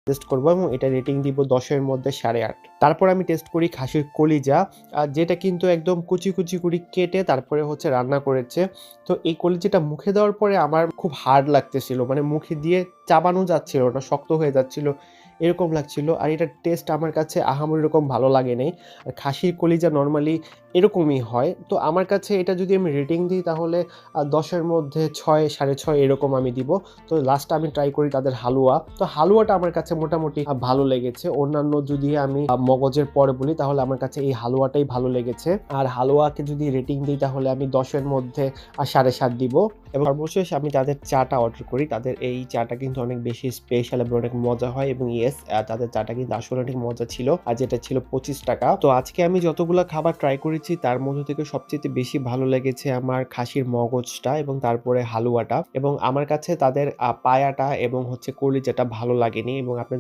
Test করব এবং এটা রেটিং দিব 10 এর মধ্যে 8.5। তারপর আমি টেস্ট করি খাসির কলিজা, যেটা কিন্তু একদম কুচি, কুচি করে কেটে তারপরে হচ্ছে রান্না করেছে। তো এই কলিজাটা মুখে দেওয়ার পরে আমার খুব হার্ড লাগতেছিল। মানে মুখে দিয়ে চাবানো যাচ্ছিল না, শক্ত হয়ে যাচ্ছিল, এরকম লাগছিল। আর এটার টেস্ট আমার কাছে আহামরি রকম ভালো লাগে নাই। আর খাসির কলিজা নরমালি এরকমই হয়। তো আমার কাছে এটা যদি আমি রেটিং দিই তাহলে 10 এর মধ্যে 6, 6.5 এরকম আমি দিব। তো লাস্টে আমি ট্রাই করি তাদের হালুয়া। তো হালুয়াটা আমার কাছে মোটামুটি ভালো লেগেছে। অন্যান্য যদি আমি মগজের পরে বলি তাহলে আমার কাছে এই হালুয়াটাই ভালো লেগেছে। আর হালুয়াকে যদি রেটিং দিই তাহলে আমি 10 এর মধ্যে 7.5 দিব। এবং সর্বশেষ আমি তাদের চাটা অর্ডার করি। তাদের এই চাটা কিন্তু অনেক বেশি স্পেশাল এবং অনেক মজা হয় এবং ইয়েস, তাদের চাটা কিন্তু আসলে অনেক মজা ছিল। আর যেটা ছিল 25 টাকা। তো আজকে আমি যতগুলা খাবার ট্রাই করেছি তার মধ্য থেকে সবচাইতে বেশি ভালো লেগেছে আমার খাসির মগজটা এবং তারপরে হালুয়াটা। এবং আমার কাছে তাদের পায়াটা এবং হচ্ছে কলিজাটা ভালো লাগেনি এবং আপনাদের